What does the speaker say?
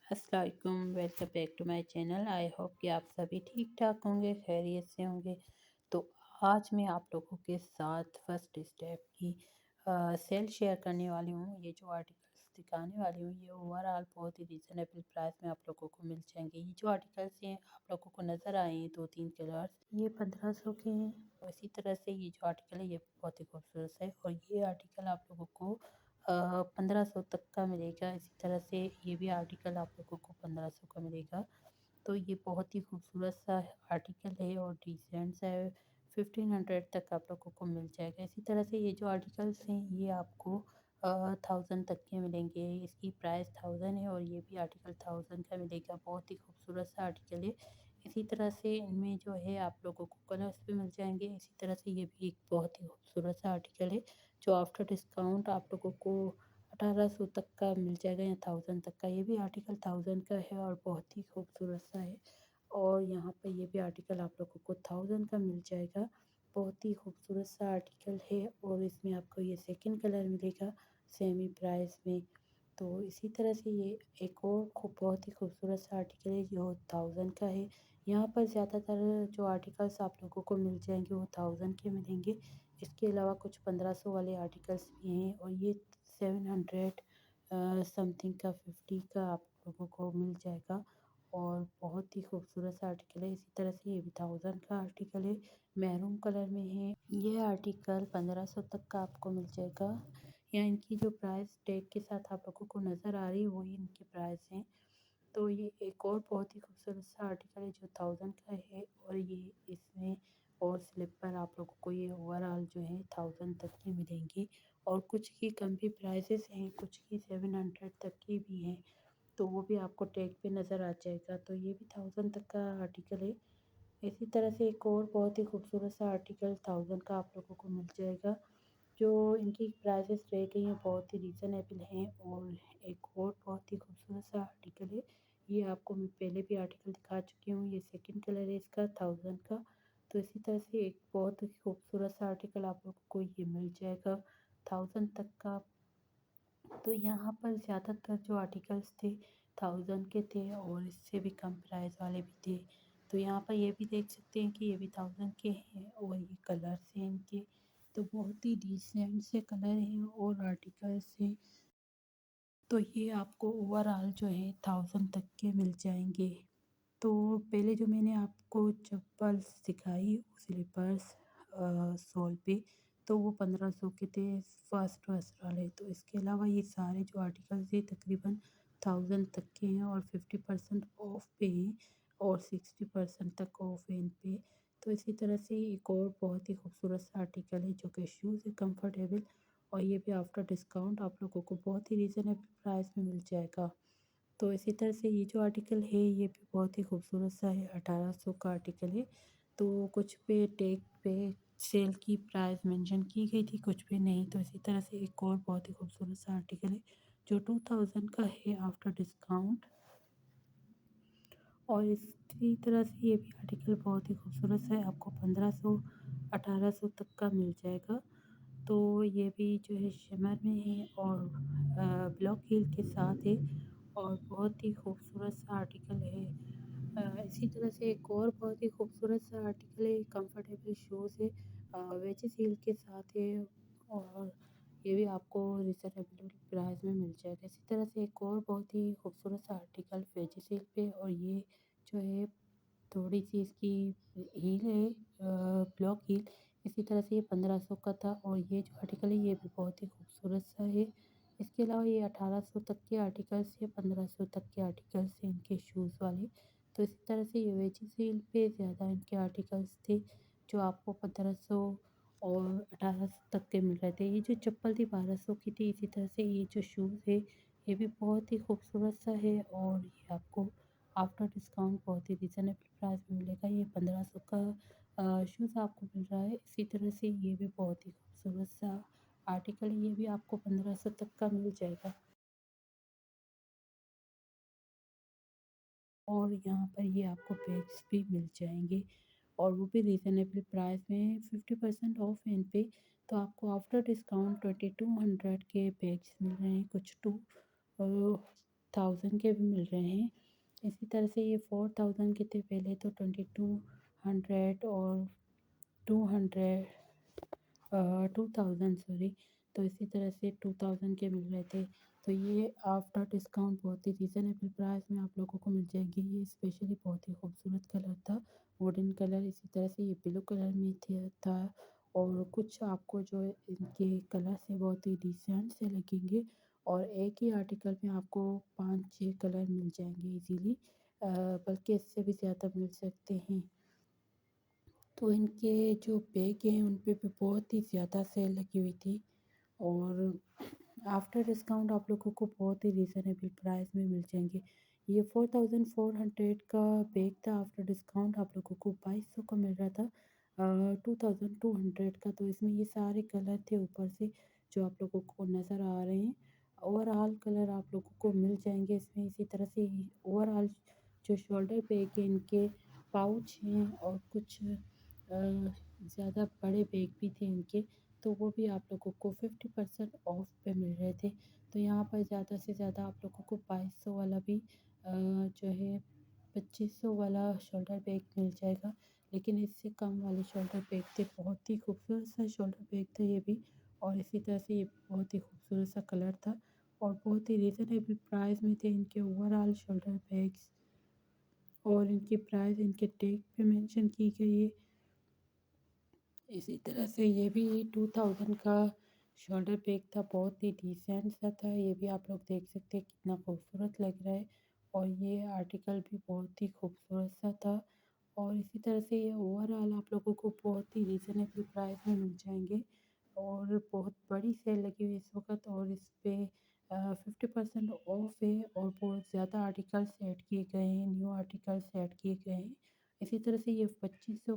अस्सलाम वालेकुम, welcome back to my channel. I hope कि आप सभी ठीक ठाक होंगे, खैरियत से होंगे। तो आज मैं आप लोगों के साथ फर्स्ट स्टेप की सेल शेयर करने वाली हूँ। ये जो आर्टिकल्स दिखाने वाली हूँ ये ओवरऑल बहुत ही रीज़नेबल प्राइस में आप लोगों को मिल जाएंगे। ये जो आर्टिकल्स हैं आप लोगों को नज़र आए हैं दो तीन कलर्स, ये 1500 के हैं। और इसी तरह से ये जो आर्टिकल है ये बहुत ही खूबसूरत है और ये आर्टिकल आप लोगों को 1500 तक का मिलेगा। इसी तरह से ये भी आर्टिकल आप लोगों को 1500 का मिलेगा। तो ये बहुत ही खूबसूरत सा आर्टिकल है और डिसेंट सा है। 1500 तक आप लोगों को मिल जाएगा। इसी तरह से ये जो आर्टिकल्स हैं ये आपको 1000 तक के मिलेंगे। इसकी प्राइस 1000 है और ये भी आर्टिकल 1000 का मिलेगा। बहुत ही खूबसूरत सा आर्टिकल है। इसी तरह से इनमें जो है आप लोगों को कलर्स भी मिल जाएंगे। इसी तरह से ये भी एक बहुत ही खूबसूरत सा आर्टिकल है जो आफ्टर डिस्काउंट आप लोगों को 1800 तक का मिल जाएगा या 1000 तक का। ये भी आर्टिकल 1000 का है और बहुत ही खूबसूरत सा है। और यहाँ पर ये भी आर्टिकल आप लोगों को 1000 का मिल जाएगा। बहुत ही खूबसूरत सा आर्टिकल है और इसमें आपको ये सेकंड कलर मिलेगा सेमी प्राइस में। तो इसी तरह से ये एक और बहुत ही खूबसूरत सा आर्टिकल है जो 1000 का है। यहाँ पर ज़्यादातर जो आर्टिकल्स आप लोगों को मिल जाएंगे वो 1000 के मिलेंगे। इसके अलावा कुछ 1500 वाले आर्टिकल्स भी हैं और ये 700 समथिंग का 50 का आप लोगों को मिल जाएगा। और बहुत ही खूबसूरत सा आर्टिकल है। इसी तरह से ये भी 1000 का आर्टिकल है, मैरून कलर में है। ये आर्टिकल 1500 तक का आपको मिल जाएगा। या इनकी जो प्राइस टैग के साथ आप लोगों को नज़र आ रही है वही इनकी प्राइस है। तो ये एक और बहुत ही खूबसूरत सा आर्टिकल है जो 1000 का है और ये इसमें और स्लीपर आप लोगों को ये ओवरऑल जो है 1000 तक की मिलेंगी। और कुछ की कम भी प्राइसेस हैं, कुछ की 700 तक की भी हैं। तो वो भी आपको टैग पे नज़र आ जाएगा। तो ये भी 1000 तक का आर्टिकल है। इसी तरह से एक और बहुत ही खूबसूरत सा आर्टिकल 1000 का आप लोगों को मिल जाएगा। जो इनकी प्राइसेस रह गई हैं बहुत ही रीज़नेबल हैं। और एक और बहुत ही खूबसूरत सा आर्टिकल है, ये आपको मैं पहले भी आर्टिकल दिखा चुकी हूँ। ये सेकंड कलर है इसका 1000 का। तो इसी तरह से एक बहुत ही खूबसूरत सा आर्टिकल आप लोगों को ये मिल जाएगा 1000 तक का। तो यहाँ पर ज़्यादातर जो आर्टिकल्स थे 1000 के थे और इससे भी कम प्राइस वाले भी थे। तो यहाँ पर ये भी देख सकते हैं कि ये भी 1000 के हैं और ये कलर्स हैं इनके। तो बहुत ही डिसेंट से कलर हैं और आर्टिकल्स हैं। तो ये आपको ओवरऑल जो है 1000 तक के मिल जाएंगे। तो पहले जो मैंने आपको चप्पल्स दिखाई स्लीपर्स सोल पे, तो वो 1500 के थे फर्स्ट फर्स्ट वाले। तो इसके अलावा ये सारे जो आर्टिकल्स ये तकरीबन 1000 तक के हैं और 50% ऑफ पे हैं और 60% तक ऑफ है इन पे। तो इसी तरह से एक और बहुत ही खूबसूरत सा आर्टिकल है जो कि शूज़ है कंफर्टेबल और ये भी आफ्टर डिस्काउंट आप लोगों को बहुत ही रीज़नेबल प्राइस में मिल जाएगा। तो इसी तरह से ये जो आर्टिकल है ये भी बहुत ही खूबसूरत सा है, 1800 का आर्टिकल है। तो कुछ पे टैग पे सेल की प्राइस मेंशन की गई थी, कुछ पे नहीं। तो इसी तरह से एक और बहुत ही खूबसूरत सा आर्टिकल है जो 2000 का है आफ्टर डिस्काउंट। और इसी तरह से ये भी आर्टिकल बहुत ही खूबसूरत सा है, आपको 1500 1800 तक का मिल जाएगा। तो ये भी जो है शिमर में है और ब्लॉक हील के साथ है और बहुत ही खूबसूरत सा आर्टिकल है। इसी तरह से एक और बहुत ही खूबसूरत सा आर्टिकल है, कंफर्टेबल शूज़ है, वेजेस हील के साथ है और ये भी आपको रिजनेबल प्राइस में मिल जाएगा। इसी तरह से एक और बहुत ही खूबसूरत सा आर्टिकल वेजेस हील पे और ये जो है थोड़ी-सी इसकी हील है ब्लॉक हील। इसी तरह से ये 1500 का था और ये जो आर्टिकल है ये भी बहुत ही खूबसूरत सा है। इसके अलावा ये 1800 तक के आर्टिकल्स या 1500 तक के आर्टिकल्स हैं इनके शूज़ वाले। तो इसी तरह से ये वेजी सेल पे ज़्यादा इनके आर्टिकल्स थे जो आपको 1500 और 1800 तक के मिल रहे थे। ये जो चप्पल थी 1200 की थी। इसी तरह से ये जो शूज़ है ये भी बहुत ही खूबसूरत सा है और ये आपको आफ्टर डिस्काउंट बहुत ही रीज़नेबल प्राइस में मिलेगा। ये 1500 का शूज़ आपको मिल रहा है। इसी तरह से ये भी बहुत ही खूबसूरत सा आर्टिकल है, ये भी आपको 1500 तक का मिल जाएगा। और यहाँ पर ये आपको बैग्स भी मिल जाएँगे और वो भी रीज़नेबल प्राइस में 50% ऑफ है इन पे। तो आपको आफ्टर डिस्काउंट 2200 के बैग्स मिल रहे हैं, कुछ टू अ, 1000 के भी मिल रहे हैं। इसी तरह से ये 4000 के थे पहले, तो 2200 और 200 2000 सॉरी। तो इसी तरह से 2000 के मिल रहे थे। तो ये आफ्टर डिस्काउंट बहुत ही रीज़नेबल प्राइस में आप लोगों को मिल जाएगी। ये स्पेशली बहुत ही खूबसूरत कलर था, वुडन कलर। इसी तरह से ये ब्लू कलर में था, और कुछ आपको जो है इनके कलर से बहुत ही डिसेंट से लगेंगे। और एक ही आर्टिकल में आपको 5-6 कलर मिल जाएंगे इजीली, बल्कि इससे भी ज़्यादा मिल सकते हैं। तो इनके जो बैग हैं उन पे भी बहुत ही ज़्यादा सेल लगी हुई थी, और आफ्टर डिस्काउंट आप लोगों को बहुत ही रीज़नेबल प्राइस में मिल जाएंगे। ये 4400 का बैग था, आफ्टर डिस्काउंट आप लोगों को 2200 का मिल रहा था, 2200 का। तो इसमें ये सारे कलर थे ऊपर से जो आप लोगों को नज़र आ रहे हैं। ओवरऑल कलर आप लोगों को मिल जाएंगे इसमें। इसी तरह से ओवरऑल जो शोल्डर बैग है, इनके पाउच हैं, और कुछ ज़्यादा बड़े बैग भी थे इनके, तो वो भी आप लोगों को 50% ऑफ पे मिल रहे थे। तो यहाँ पर ज़्यादा से ज़्यादा आप लोगों को 2200 वाला भी जो है 2500 वाला शोल्डर बैग मिल जाएगा। लेकिन इससे कम वाले शोल्डर बैग थे, बहुत ही खूबसूरत सा शोल्डर बैग था ये भी। और इसी तरह से ये बहुत ही खूबसूरत सा कलर था, और बहुत ही रीज़नेबल प्राइस में थे इनके ओवरऑल शोल्डर बैग्स। और इनकी प्राइस इनके टैग पे मेंशन की गई है। इसी तरह से ये भी 2000 का शोल्डर बैग था, बहुत ही डिसेंट सा था। ये भी आप लोग देख सकते हैं कितना खूबसूरत लग रहा है, और ये आर्टिकल भी बहुत ही खूबसूरत सा था। और इसी तरह से ये ओवरऑल आप लोगों को बहुत ही रीज़नेबल प्राइस में मिल जाएंगे। और बहुत बड़ी सेल लगी हुई है इस वक्त, और इस पे 50% ऑफ है, और बहुत ज़्यादा आर्टिकल्स ऐड किए गए हैं, न्यू आर्टिकल्स ऐड किए गए हैं। इसी तरह से ये 2500